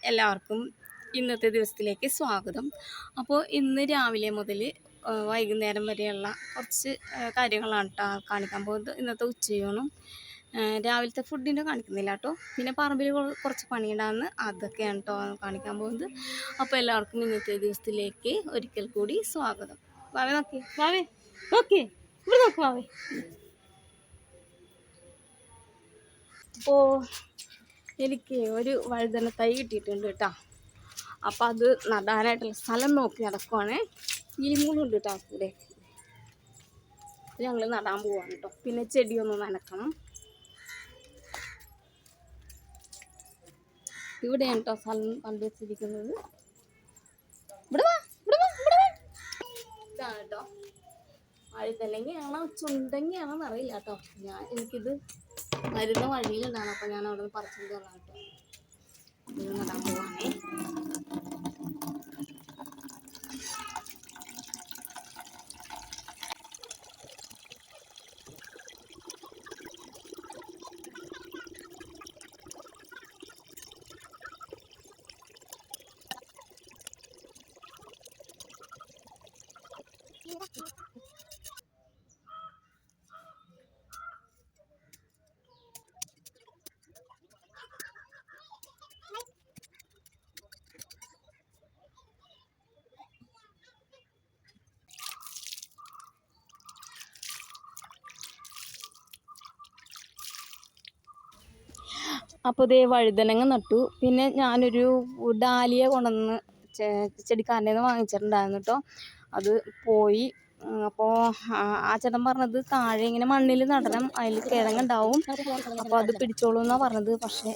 എല്ലാവർക്കും ഇന്നത്തെ ദിവസത്തിലേക്ക് സ്വാഗതം. അപ്പോൾ ഇന്ന് രാവിലെ മുതൽ വൈകുന്നേരം വരെയുള്ള കുറച്ച് കാര്യങ്ങളാണ് കേട്ടോ കാണിക്കാൻ പോകുന്നത്. ഇന്നത്തെ ഉച്ചയൂണും രാവിലത്തെ ഫുഡിൻ്റെ കാണിക്കുന്നില്ല കേട്ടോ. പിന്നെ പറമ്പിൽ കുറച്ച് പണിയുണ്ടാകുന്ന അതൊക്കെയാണ് കേട്ടോ കാണിക്കാൻ പോകുന്നത്. അപ്പോൾ എല്ലാവർക്കും ഇന്നത്തെ ദിവസത്തിലേക്ക് ഒരിക്കൽ കൂടി സ്വാഗതം. വാവേ നോക്കി, വാവേ നോക്കി, ഇവിടെ നോക്ക് വാവേ. അപ്പോൾ എനിക്ക് ഒരു വഴുതന തൈ കിട്ടിയിട്ടുണ്ട് കേട്ടോ. അപ്പം അത് നടാനായിട്ടുള്ള സ്ഥലം നോക്കി നടക്കുവാണ്. ഇലിമുളുണ്ട് കേട്ടോ കൂടെ. ഞങ്ങൾ നടാൻ പോവാണ് കേട്ടോ. പിന്നെ ചെടിയൊന്ന് നനക്കണം. ഇവിടെയാണ് കേട്ടോ സ്ഥലം കണ്ടു വെച്ചിരിക്കുന്നത്. ഇവിടെ വാ, ഇവിടെ വാ, ഇവിടെ വാ. ഇതാണ് കേട്ടോ വഴുതനങ്ങയാണോ ചുണ്ടങ്ങയാണോന്ന് അറിയില്ല കേട്ടോ. എനിക്കിത് വരുന്ന വഴിയിലുണ്ടാണ്. അപ്പം ഞാൻ അവിടെ നിന്ന് പറിച്ചിട്ട് വന്നാണ് കേട്ടോ. ഇത് നടാൻ പോവാണേ. അപ്പോൾ ഇതേ വഴുതനങ്ങ നട്ടു. പിന്നെ ഞാനൊരു ഡാലിയ കൊണ്ടുവന്ന് ചെടിക്കാരൻ്റെ നിന്ന് വാങ്ങിച്ചിട്ടുണ്ടായിരുന്നു കേട്ടോ. അത് പോയി. അപ്പോൾ ആ ചേട്ടൻ പറഞ്ഞത് താഴെ ഇങ്ങനെ മണ്ണിൽ നടണം, അതിൽ കിഴങ്ങുണ്ടാവും, അപ്പോൾ അത് പിടിച്ചോളൂ എന്നാണ് പറഞ്ഞത്. പക്ഷേ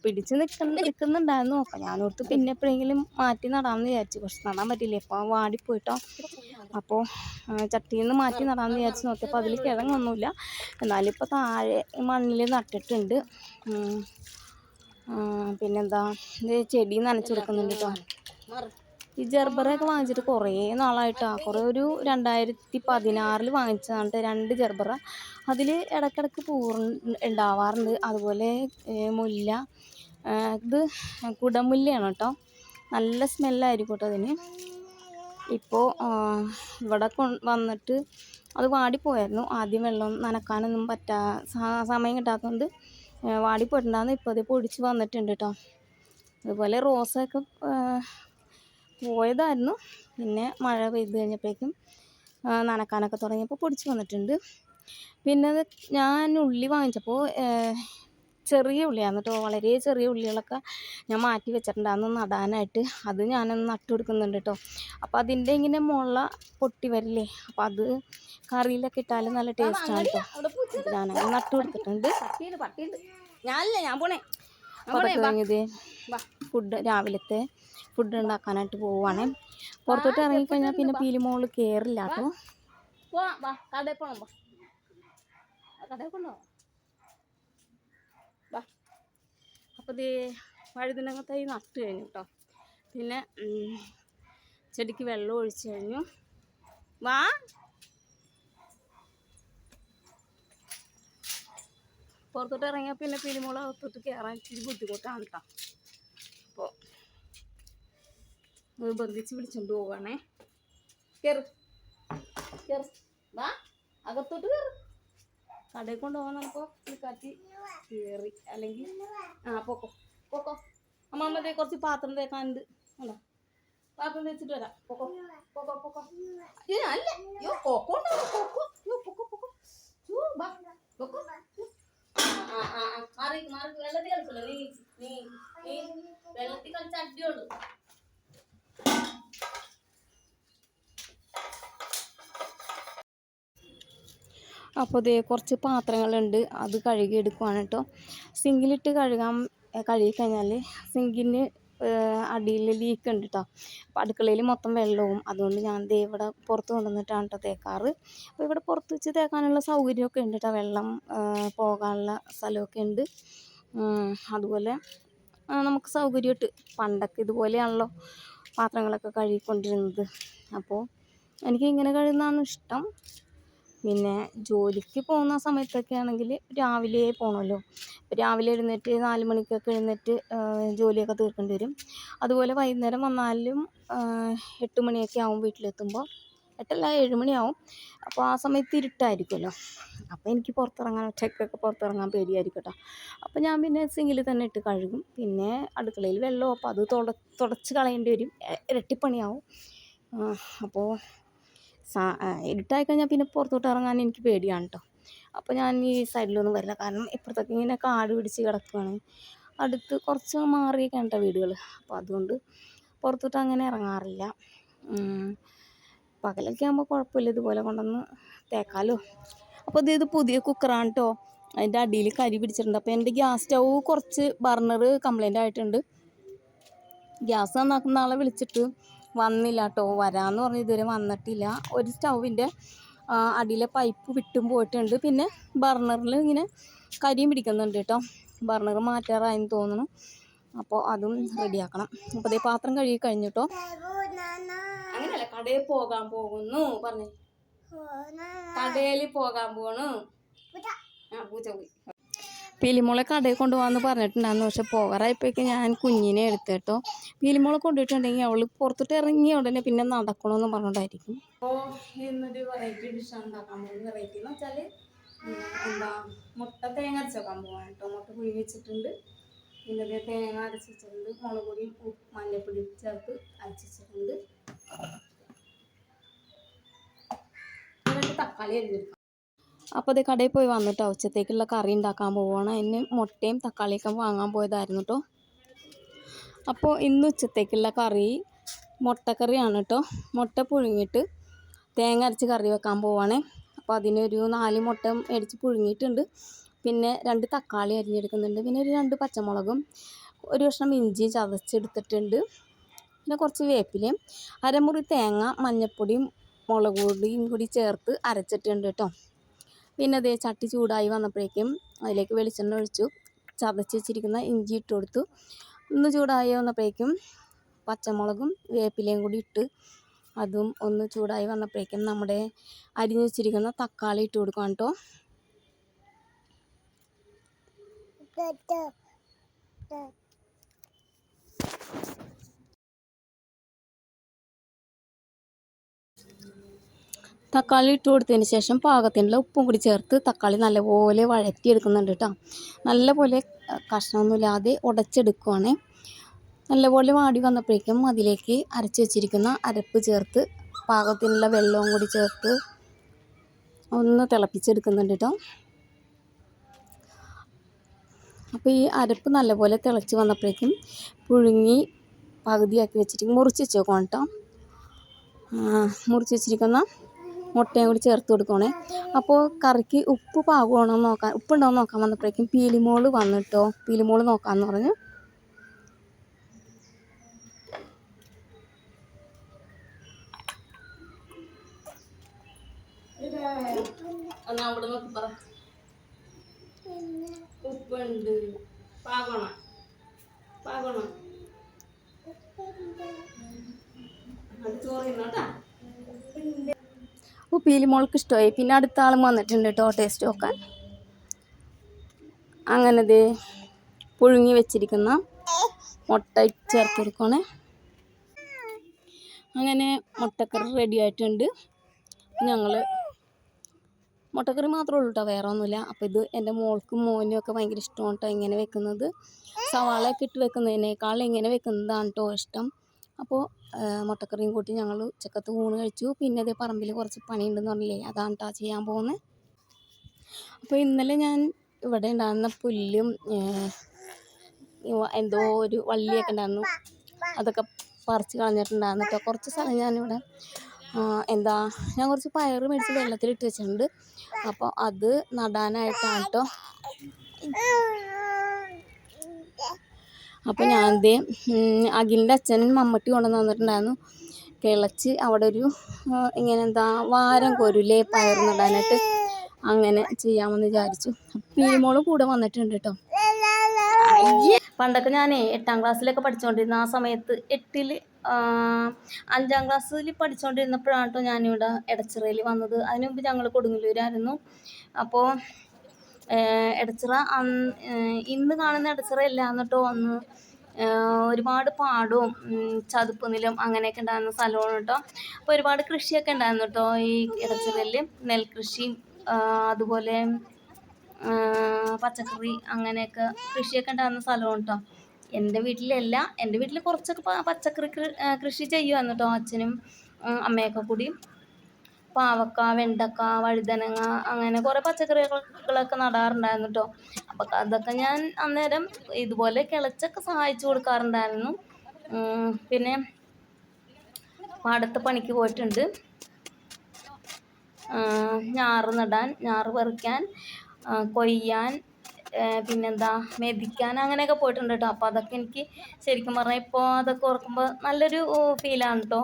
പിടിച്ച് നിൽക്കുന്നുണ്ടായിരുന്നു. അപ്പം ഞാനോർത്ത് പിന്നെ എപ്പോഴെങ്കിലും മാറ്റി നടാമെന്ന് വിചാരിച്ചു. പക്ഷെ നടാൻ പറ്റില്ല, ഇപ്പോൾ വാടിപ്പോയിട്ടോ. അപ്പോൾ ചട്ടിയിൽ നിന്ന് മാറ്റി നടാമെന്ന് വിചാരിച്ച് നോക്കിയപ്പോൾ അതിൽ കിഴങ്ങൊന്നുമില്ല. എന്നാലും ഇപ്പോൾ താഴെ മണ്ണിൽ നട്ടിട്ടുണ്ട്. പിന്നെന്താ, ഇത് ചെടി നനച്ചു കൊടുക്കുന്നുണ്ട് കേട്ടോ. ഈ ജർബറയൊക്കെ വാങ്ങിച്ചിട്ട് കുറേ നാളായിട്ടാണ്. കുറേ ഒരു 2016 വാങ്ങിച്ചതാണ് 2 ജർബറ. അതിൽ ഇടയ്ക്കിടയ്ക്ക് ഉണ്ടാവാറുണ്ട്. അതുപോലെ മുല്ല, ഇത് കുടമുല്ലയാണ് കേട്ടോ. നല്ല സ്മെല്ലായിരിക്കും കേട്ടോ അതിന്. ഇപ്പോൾ ഇവിടെ വന്നിട്ട് അത് വാടിപ്പോയായിരുന്നു. ആദ്യം വെള്ളം നനക്കാനൊന്നും സമയം കിട്ടാത്തതുകൊണ്ട് വാടിപ്പോയിട്ടുണ്ടായിരുന്നു. ഇപ്പോൾ അത് പൊടിച്ച് വന്നിട്ടുണ്ട് കേട്ടോ. അതുപോലെ റോസൊക്കെ പോയതായിരുന്നു. പിന്നെ മഴ പെയ്ത് കഴിഞ്ഞപ്പോഴേക്കും നനക്കാനൊക്കെ തുടങ്ങിയപ്പോൾ പൊടിച്ച് വന്നിട്ടുണ്ട്. പിന്നെ ഞാൻ ഉള്ളി വാങ്ങിച്ചപ്പോൾ ചെറിയ ഉള്ളിയാണ് കേട്ടോ. വളരെ ചെറിയ ഉള്ളികളൊക്കെ ഞാൻ മാറ്റി വെച്ചിട്ടുണ്ടായിരുന്നു നടാനായിട്ട്. അത് ഞാനൊന്ന് നട്ടു കൊടുക്കുന്നുണ്ട് കേട്ടോ. അപ്പോൾ അതിൻ്റെ ഇങ്ങനെ മുള പൊട്ടി വരില്ലേ, അപ്പോൾ അത് കറിയിലൊക്കെ ഇട്ടാലും നല്ല ടേസ്റ്റാണ് കേട്ടോ. ഞാനങ്ങനെ നട്ടു കൊടുത്തിട്ടുണ്ട്. ഇത് ഫുഡ് രാവിലത്തെ ഫുഡ് ഉണ്ടാക്കാനായിട്ട് പോവുകയാണേ. പുറത്തോട്ട് ഇറങ്ങിക്കഴിഞ്ഞാൽ പിന്നെ പീലിമോള് കയറില്ല കേട്ടോ. അപ്പോൾ ഇത് വഴുതനങ്ങ തൈ നട്ട് കഴിഞ്ഞു കേട്ടോ. പിന്നെ ചെടിക്ക് വെള്ളം ഒഴിച്ചു കഴിഞ്ഞു. വാ, പുറത്തോട്ട് ഇറങ്ങിയാൽ പിന്നെ പീലിമോള് അകത്തോട്ട് കയറാൻ ഇച്ചിരി ബുദ്ധിമുട്ടാണ് കേട്ടോ. അപ്പോൾ ബന്ധിച്ച് വിളിച്ചുകൊണ്ട് പോവുകയാണേ. കയറ് കയറ്, വാ അകത്തോട്ട് കയറ്. കടയിൽ കൊണ്ടുപോകാൻ നമുക്ക് കാറ്റി കയറി, അല്ലെങ്കിൽ പൊക്കോ പൊക്കോ. അമ്മമ്മതേ കുറച്ച് പാത്രം തേക്കാനുണ്ട്. ഉണ്ടോ, പാത്രം തേച്ചിട്ട് വരാം. പൊക്കോ പൊക്കോ പൊക്കോ. അല്ല യോ പൊക്കോ പൊക്കോ, യോ പൊക്കോ പൊക്കോ. പൊക്കോ മാറി മാറി. വെള്ളത്തിൽ കളിച്ചല്ലോ നീ, നീ നീ വെള്ളത്തിൽ കളിച്ച അടിയുള്ളൂ. അപ്പോൾ ഇതേ കുറച്ച് പാത്രങ്ങളുണ്ട്, അത് കഴുകി എടുക്കുവാണ് കേട്ടോ. സിങ്കിലിട്ട് കഴുകിക്കഴിഞ്ഞാൽ സിങ്കിന് അടിയിൽ ലീക്ക് ഉണ്ട് കേട്ടോ. അപ്പോൾ അടുക്കളയിൽ മൊത്തം വെള്ളവും. അതുകൊണ്ട് ഞാൻ ദേ ഇവിടെ പുറത്ത് കൊണ്ടുവന്നിട്ടാണ് കേട്ടോ തേക്കാറ്. അപ്പോൾ ഇവിടെ പുറത്ത് വെച്ച് തേക്കാനുള്ള സൗകര്യമൊക്കെ ഉണ്ട് കേട്ടോ. വെള്ളം പോകാനുള്ള സ്ഥലമൊക്കെ ഉണ്ട്. അതുപോലെ നമുക്ക് സൗകര്യമായിട്ട് പണ്ടൊക്കെ ഇതുപോലെയാണല്ലോ പാത്രങ്ങളൊക്കെ കഴുകിക്കൊണ്ടിരുന്നത്. അപ്പോൾ എനിക്ക് ഇങ്ങനെ കഴുകുന്നതാണ് ഇഷ്ടം. പിന്നെ ജോലിക്ക് പോകുന്ന സമയത്തൊക്കെ ആണെങ്കിൽ രാവിലെ പോകണമല്ലോ. രാവിലെ എഴുന്നേറ്റ് 4 മണിക്കൊക്കെ എഴുന്നേറ്റ് ജോലിയൊക്കെ തീർക്കേണ്ടി വരും. അതുപോലെ വൈകുന്നേരം വന്നാലും 8 മണിയൊക്കെ ആവും വീട്ടിലെത്തുമ്പോൾ. 8 അല്ല 7 മണിയാവും. അപ്പോൾ ആ സമയത്ത് ഇരുട്ടായിരിക്കുമല്ലോ. അപ്പോൾ എനിക്ക് പുറത്തിറങ്ങാൻ ഒറ്റയ്ക്കൊക്കെ പുറത്തിറങ്ങാൻ പേടിയായിരിക്കും കേട്ടോ. അപ്പോൾ ഞാൻ പിന്നെ സിങ്കിൽ തന്നെ ഇട്ട് കഴുകും. പിന്നെ അടുക്കളയിൽ വെള്ളം, അപ്പോൾ അത് തുടച്ച് കളയേണ്ടി വരും. ഇരട്ടിപ്പണിയാവും. അപ്പോൾ ഇരുട്ടായി കഴിഞ്ഞാൽ പിന്നെ പുറത്തോട്ട് ഇറങ്ങാൻ എനിക്ക് പേടിയാണ് കേട്ടോ. അപ്പോൾ ഞാൻ ഈ സൈഡിലൊന്നും വരില്ല. കാരണം ഇപ്പുറത്തൊക്കെ ഇങ്ങനെ കാട് പിടിച്ച് കിടക്കുകയാണ്. അടുത്ത് കുറച്ച് മാറിയൊക്കെയാണ് കേട്ടോ വീടുകൾ. അപ്പോൾ അതുകൊണ്ട് പുറത്തോട്ട് അങ്ങനെ ഇറങ്ങാറില്ല. പകലൊക്കെ ആകുമ്പോൾ കുഴപ്പമില്ല, ഇതുപോലെ കൊണ്ടുവന്ന് തേക്കാലോ. അപ്പോൾ ഇത് പുതിയ കുക്കറാണ് കേട്ടോ. അതിൻ്റെ അടിയിൽ കരി പിടിച്ചിട്ടുണ്ട്. അപ്പോൾ എൻ്റെ ഗ്യാസ് സ്റ്റൗ കുറച്ച് ബർണർ കംപ്ലൈൻ്റ് ആയിട്ടുണ്ട്. ഗ്യാസ് നന്നാക്കുന്ന ആളെ വിളിച്ചിട്ട് വന്നില്ല കേട്ടോ. വരാമെന്ന് പറഞ്ഞ് ഇതുവരെ വന്നിട്ടില്ല. ഒരു സ്റ്റൗവിൻ്റെ അടിയിലെ പൈപ്പ് വിട്ടും പോയിട്ടുണ്ട്. പിന്നെ ബർണറിൽ ഇങ്ങനെ കരിയും പിടിക്കുന്നുണ്ട് കേട്ടോ. ബർണർ മാറ്റാറായെന്ന് തോന്നുന്നു. അപ്പോൾ അതും റെഡിയാക്കണം. അപ്പോൾ അതേ പാത്രം കഴുകി കഴിഞ്ഞു കേട്ടോ. അങ്ങനെയല്ല, കടയിൽ പോകാൻ പോകുന്നു പറഞ്ഞു. കടയിൽ പോകാൻ പോണു. പൂച്ച പോയി. പീലിമോളെ കടയിൽ കൊണ്ടുപോകാമെന്ന് പറഞ്ഞിട്ടുണ്ടായിരുന്നു. പക്ഷെ പോകാറായപ്പോഴേക്കും ഞാൻ കുഞ്ഞിനെ എടുത്തേട്ടോ. പീലിമോളെ കൊണ്ടുപോയിട്ടുണ്ടെങ്കിൽ അവൾ പുറത്തോട്ട് ഇറങ്ങിയ ഉടനെ പിന്നെ നടക്കണമെന്ന് പറഞ്ഞിട്ടായിരിക്കും. അപ്പോൾ ഇന്നൊരു വെറൈറ്റി ഡിഷാണ് ഉണ്ടാക്കാൻ പോകുന്നത്. വെറൈറ്റി എന്ന് വെച്ചാൽ മുട്ട തേങ്ങ അരച്ച് വെക്കാൻ പോകാൻ കേട്ടോ. മുട്ട പുഴുങ്ങി വെച്ചിട്ടുണ്ട്. പിന്നെ തേങ്ങ അരച്ച് വെച്ചിട്ടുണ്ട്. മുളക് പൊടിയും മഞ്ഞൾപ്പൊടി ചേർത്ത് അരച്ച് വെച്ചിട്ടുണ്ട്. തക്കാളി അരിഞ്ഞെടുക്കാം. അപ്പോൾ അത് കടയിൽ പോയി വന്നിട്ടോ ഉച്ചത്തേക്കുള്ള കറി ഉണ്ടാക്കാൻ പോവുകയാണ്. അതിന് മുട്ടയും തക്കാളിയൊക്കെ വാങ്ങാൻ പോയതായിരുന്നു കേട്ടോ. അപ്പോൾ ഇന്ന് ഉച്ചത്തേക്കുള്ള കറി മുട്ടക്കറിയാണ് കേട്ടോ. മുട്ട പുഴുങ്ങിയിട്ട് തേങ്ങ അരച്ച് കറി വെക്കാൻ പോവുകയാണ്. അപ്പോൾ അതിനൊരു 4 മുട്ട മേടിച്ച് പുഴുങ്ങിയിട്ടുണ്ട്. പിന്നെ 2 തക്കാളി അരിഞ്ഞെടുക്കുന്നുണ്ട്. പിന്നെ ഒരു 2 പച്ചമുളകും ഒരു കഷ്ണം ഇഞ്ചി ചതച്ചെടുത്തിട്ടുണ്ട്. പിന്നെ കുറച്ച് വേപ്പിലയും അരമുറി തേങ്ങ മഞ്ഞൾപ്പൊടിയും മുളക് പൊടിയും കൂടി ചേർത്ത് അരച്ചിട്ടുണ്ട് കേട്ടോ. പിന്നെ അതേ ചട്ടി ചൂടായി വന്നപ്പോഴേക്കും അതിലേക്ക് വെളിച്ചെണ്ണ ഒഴിച്ചു. ചതച്ച് വെച്ചിരിക്കുന്ന ഇഞ്ചി ഇട്ട് കൊടുത്തു. ഒന്ന് ചൂടായി വന്നപ്പോഴേക്കും പച്ചമുളകും വേപ്പിലയും കൂടി ഇട്ട് അതും ഒന്ന് ചൂടായി വന്നപ്പോഴേക്കും നമ്മുടെ അരിഞ്ഞു വെച്ചിരിക്കുന്ന തക്കാളി ഇട്ട് കൊടുക്കാം കേട്ടോ. തക്കാളി ഇട്ട് കൊടുത്തതിന് ശേഷം പാകത്തിനുള്ള ഉപ്പും കൂടി ചേർത്ത് തക്കാളി നല്ലപോലെ വഴറ്റിയെടുക്കുന്നുണ്ട് കേട്ടോ. നല്ലപോലെ കഷ്ണമൊന്നുമില്ലാതെ ഉടച്ചെടുക്കുവാണ്. നല്ലപോലെ വാടി വന്നപ്പോഴേക്കും അതിലേക്ക് അരച്ച് വെച്ചിരിക്കുന്ന അരപ്പ് ചേർത്ത് പാകത്തിനുള്ള വെള്ളവും കൂടി ചേർത്ത് ഒന്ന് തിളപ്പിച്ചെടുക്കുന്നുണ്ട് കേട്ടോ. അപ്പോൾ ഈ അരപ്പ് നല്ലപോലെ തിളച്ച് വന്നപ്പോഴേക്കും പുഴുങ്ങി പകുതിയാക്കി വെച്ചിട്ട് മുറിച്ച് വെച്ചേക്കണം കേട്ടോ. മുറിച്ച് വെച്ചിരിക്കുന്ന മുട്ടയും കൂടി ചേർത്ത് കൊടുക്കണേ. അപ്പോൾ കറിക്ക് ഉപ്പ് പാകമാണോ നോക്കാൻ, ഉപ്പുണ്ടോ എന്ന് നോക്കാൻ വന്നപ്പോഴേക്കും പീലിമോള് വന്നിട്ടോ. പീലിമോള് നോക്കാമെന്ന് പറഞ്ഞു. അവിടെ നോക്കി പറ, ഉപ്പുണ്ട്, പാകണം പാകണം അത് ചോറിനോട്ടാ. അപ്പോൾ പീലിമോൾക്ക് ഇഷ്ടമായി. പിന്നെ അടുത്ത ആളും വന്നിട്ടുണ്ട് കേട്ടോ ടേസ്റ്റ് നോക്കാൻ. അങ്ങനെ പുഴുങ്ങി വെച്ചിരിക്കുന്ന മുട്ട ചേർത്ത് കൊടുക്കണേ. അങ്ങനെ മുട്ടക്കറി റെഡി ആയിട്ടുണ്ട്. ഞങ്ങൾ മുട്ടക്കറി മാത്രമേ ഉള്ളൂ കേട്ടോ, വേറെ ഒന്നുമില്ല. അപ്പോൾ ഇത് എൻ്റെ മോൾക്കും മോനും ഒക്കെ ഭയങ്കര ഇഷ്ടമാണ് കേട്ടോ ഇങ്ങനെ വെക്കുന്നത്. സവാളയൊക്കെ ഇട്ട് വെക്കുന്നതിനേക്കാൾ ഇങ്ങനെ വെക്കുന്നതാണ് കേട്ടോ ഇഷ്ടം. അപ്പോൾ മുട്ടക്കറിയും കൂട്ടി ഞങ്ങൾ ഉച്ചക്കത്ത് ഊണ് കഴിച്ചു. പിന്നെ അതേ പറമ്പിൽ കുറച്ച് പണിയുണ്ടെന്ന് പറഞ്ഞില്ലേ, അതാണ് കേട്ടോ ചെയ്യാൻ പോകുന്നത്. അപ്പോൾ ഇന്നലെ ഞാൻ ഇവിടെ ഉണ്ടാകുന്ന പുല്ലും എന്തോ ഒരു വള്ളിയൊക്കെ ഉണ്ടായിരുന്നു, അതൊക്കെ പറിച്ച് കളഞ്ഞിട്ടുണ്ടായിരുന്നു കേട്ടോ. കുറച്ച് സ്ഥലം ഞാനിവിടെ ഞാൻ കുറച്ച് പയർ മേടിച്ച് വെള്ളത്തിലിട്ട് വെച്ചിട്ടുണ്ട്. അപ്പോൾ അത് നടാനായിട്ടാണ് കേട്ടോ. അപ്പോൾ ഞാൻ അഖിലിൻ്റെ അച്ഛൻ മമ്മട്ടി കൊണ്ടുവന്ന് വന്നിട്ടുണ്ടായിരുന്നു. കിളച്ച് അവിടെ ഒരു ഇങ്ങനെ വാരം കോരൂലേ പയർ നടാനായിട്ട്, അങ്ങനെ ചെയ്യാമെന്ന് വിചാരിച്ചു. പീലിമോള് കൂടെ വന്നിട്ടുണ്ട് കേട്ടോ. പണ്ടൊക്കെ ഞാനേ 8ാം ക്ലാസ്സിലൊക്കെ പഠിച്ചുകൊണ്ടിരുന്ന ആ സമയത്ത് 5ാം ക്ലാസ്സിൽ പഠിച്ചുകൊണ്ടിരുന്നപ്പോഴാണ് കേട്ടോ ഞാനിവിടെ എടച്ചിറയിൽ വന്നത്. അതിന് മുമ്പ് ഞങ്ങൾ കൊടുങ്ങല്ലൂരായിരുന്നു. അപ്പോൾ എടച്ചിറ ഇന്ന് കാണുന്ന എടച്ചിറ അല്ല എന്നിട്ടോ അന്ന് ഒരുപാട് പാടവും ചതുപ്പ് നിലം അങ്ങനെയൊക്കെ ഉണ്ടായിരുന്ന സ്ഥലമാണ് കേട്ടോ. അപ്പോൾ ഒരുപാട് കൃഷിയൊക്കെ ഉണ്ടായിരുന്നു കേട്ടോ ഈ എടച്ചിറയിൽ. നെൽകൃഷിയും അതുപോലെ പച്ചക്കറി അങ്ങനെയൊക്കെ കൃഷിയൊക്കെ ഉണ്ടാകുന്ന സ്ഥലമാണ് കേട്ടോ. എൻ്റെ വീട്ടിലല്ല, എൻ്റെ വീട്ടിൽ കുറച്ചൊക്കെ പച്ചക്കറി കൃഷി ചെയ്യുമായിരുന്നു കേട്ടോ അച്ഛനും അമ്മയൊക്കെ കൂടി. പാവക്ക, വെണ്ടക്ക, വഴുതനങ്ങ അങ്ങനെ കുറേ പച്ചക്കറികളൊക്കെ നടാറുണ്ടായിരുന്നു കേട്ടോ. അപ്പം അതൊക്കെ ഞാൻ അന്നേരം ഇതുപോലെ കിളച്ചൊക്കെ സഹായിച്ചു കൊടുക്കാറുണ്ടായിരുന്നു. പിന്നെ പാടത്ത് പണിക്ക് പോയിട്ടുണ്ട്. ഞാറ് നടാൻ, ഞാറ് പറിക്കാൻ, കൊയ്യാൻ, പിന്നെന്താ മെതിക്കാൻ അങ്ങനെയൊക്കെ പോയിട്ടുണ്ട് കേട്ടോ. അപ്പോൾ അതൊക്കെ എനിക്ക് ശരിക്കും പറഞ്ഞാൽ ഇപ്പോൾ അതൊക്കെ ഓർക്കുമ്പോൾ നല്ലൊരു ഫീലാണ് കേട്ടോ.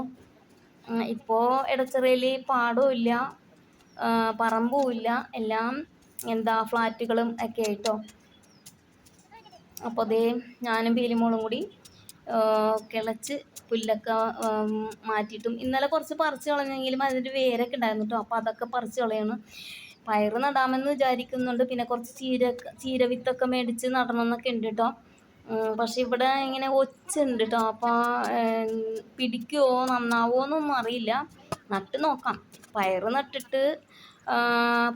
ഇപ്പോൾ എടച്ചിറയിൽ പാടവും ഇല്ല, പറമ്പും ഇല്ല, എല്ലാം ഫ്ലാറ്റുകളും ഒക്കെ ആയിട്ടോ. അപ്പോൾ അതേ ഞാനും പീലിമോളും കൂടി കിളച്ച് പുല്ലൊക്കെ മാറ്റിയിട്ടും ഇന്നലെ കുറച്ച് പറിച്ച് കളഞ്ഞെങ്കിലും അതിൻ്റെ വേരൊക്കെ ഉണ്ടായിരുന്നു കേട്ടോ. അപ്പോൾ അതൊക്കെ പറിച്ച് കളയണം. പയറ് നടാമെന്ന് വിചാരിക്കുന്നുണ്ട്. പിന്നെ കുറച്ച് ചീര വിത്തൊക്കെ മേടിച്ച് നടണമെന്നൊക്കെ ഉണ്ട് കേട്ടോ. പക്ഷെ ഇവിടെ ഇങ്ങനെ ഒച്ചുണ്ട് കേട്ടോ. അപ്പോൾ പിടിക്കുമോ നന്നാവുമോ എന്നൊന്നും അറിയില്ല. നട്ട് നോക്കാം. പയറ് നട്ടിട്ട്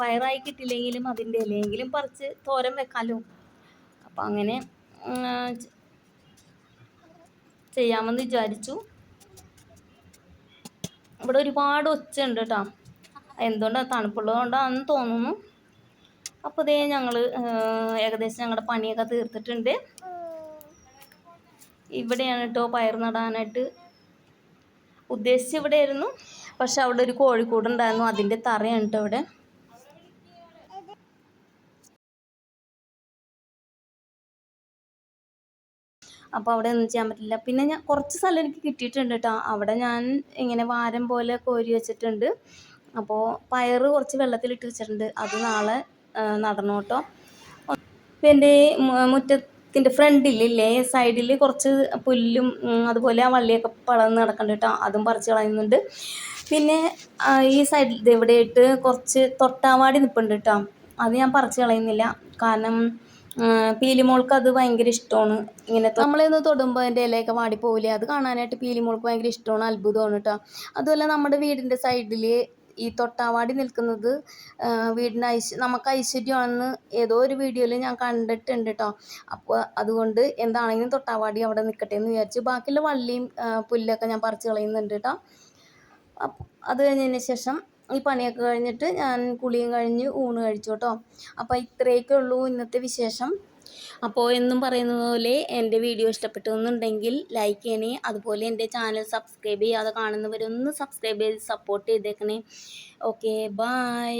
പയറായി കിട്ടില്ലെങ്കിലും അതിൻ്റെ ഇലയെങ്കിലും പറിച്ച് തോരൻ വെക്കാമല്ലോ. അപ്പം അങ്ങനെ ചെയ്യാമെന്ന് വിചാരിച്ചു. ഇവിടെ ഒരുപാട് ഒച്ചുണ്ട് കേട്ടോ. എന്തുകൊണ്ടാണ് തണുപ്പുള്ളത് കൊണ്ടാണെന്ന് തോന്നുന്നു. അപ്പോൾ ഇതേ ഞങ്ങൾ ഏകദേശം ഞങ്ങളുടെ പണിയൊക്കെ തീർത്തിട്ടുണ്ട്. ഇവിടെയാണ് കേട്ടോ പയർ നടാനായിട്ട് ഉദ്ദേശിച്ച് ഇവിടെയായിരുന്നു. പക്ഷെ അവിടെ ഒരു കോഴിക്കൂടുണ്ടായിരുന്നു, അതിൻ്റെ തറയാണ് കേട്ടോ ഇവിടെ. അപ്പോൾ അവിടെ ഒന്നും ചെയ്യാൻ പറ്റില്ല. പിന്നെ ഞാൻ കുറച്ച് സ്ഥലം എനിക്ക് കിട്ടിയിട്ടുണ്ട് കേട്ടോ. അവിടെ ഞാൻ ഇങ്ങനെ വാരം പോലെ കോരി വെച്ചിട്ടുണ്ട്. അപ്പോൾ പയറ് കുറച്ച് വെള്ളത്തിലിട്ട് വെച്ചിട്ടുണ്ട്. അത് നാളെ നടണം കേട്ടോ. ഇപ്പം എൻ്റെ മുറ്റത്തിൻ്റെ ഫ്രണ്ടിലില്ലേ സൈഡിൽ കുറച്ച് പുല്ലും അതുപോലെ ആ വള്ളിയൊക്കെ പടർന്ന് കിടക്കുന്നുണ്ട് കേട്ടോ. അതും പറിച്ച് കളയുന്നുണ്ട്. പിന്നെ ഈ സൈഡിൽ ഇവിടെയായിട്ട് കുറച്ച് തൊട്ടാവാടി നിൽപ്പുണ്ട് കേട്ടോ. അത് ഞാൻ പറിച്ച് കളയുന്നില്ല. കാരണം പീലിമോൾക്ക് അത് ഭയങ്കര ഇഷ്ടമാണ്. ഇങ്ങനത്തെ നമ്മളിന്ന് തൊടുമ്പോൾ അതിൻ്റെ ഇലയൊക്കെ വാടിപ്പോവില്ലേ, അത് കാണാനായിട്ട് പീലിമോൾക്ക് ഭയങ്കര ഇഷ്ടമാണ്, അത്ഭുതമാണ് കേട്ടോ. അതുപോലെ നമ്മുടെ വീടിൻ്റെ സൈഡിൽ ഈ തൊട്ടാവാടി നിൽക്കുന്നത് വീടിന് നമുക്ക് ഐശ്വര്യമാണെന്ന് ഏതോ ഒരു വീഡിയോയിൽ ഞാൻ കണ്ടിട്ടുണ്ട് കേട്ടോ. അപ്പോൾ അതുകൊണ്ട് എന്താണെങ്കിലും തൊട്ടാവാടി അവിടെ നിൽക്കട്ടെ എന്ന് വിചാരിച്ചു. ബാക്കിയുള്ള വള്ളിയും പുല്ലൊക്കെ ഞാൻ പറിച്ച് കളയുന്നുണ്ട് കേട്ടോ. അത് കഴിഞ്ഞതിന് ശേഷം ഈ പണിയൊക്കെ കഴിഞ്ഞിട്ട് ഞാൻ കുളിയും കഴിഞ്ഞ് ഊണ് കഴിച്ചു കേട്ടോ. അപ്പോൾ ഇത്രയൊക്കെ ഉള്ളൂ ഇന്നത്തെ വിശേഷം. അപ്പോൾ എന്നും പറയുന്നത് പോലെ എൻ്റെ വീഡിയോ ഇഷ്ടപ്പെട്ടു എന്നുണ്ടെങ്കിൽ ലൈക്ക് ചെയ്യണേ. അതുപോലെ എൻ്റെ ചാനൽ സബ്സ്ക്രൈബ് ചെയ്യാതെ കാണുന്നവരൊന്ന് സബ്സ്ക്രൈബ് ചെയ്ത് സപ്പോർട്ട് ചെയ്തേക്കണേ. Okay, by.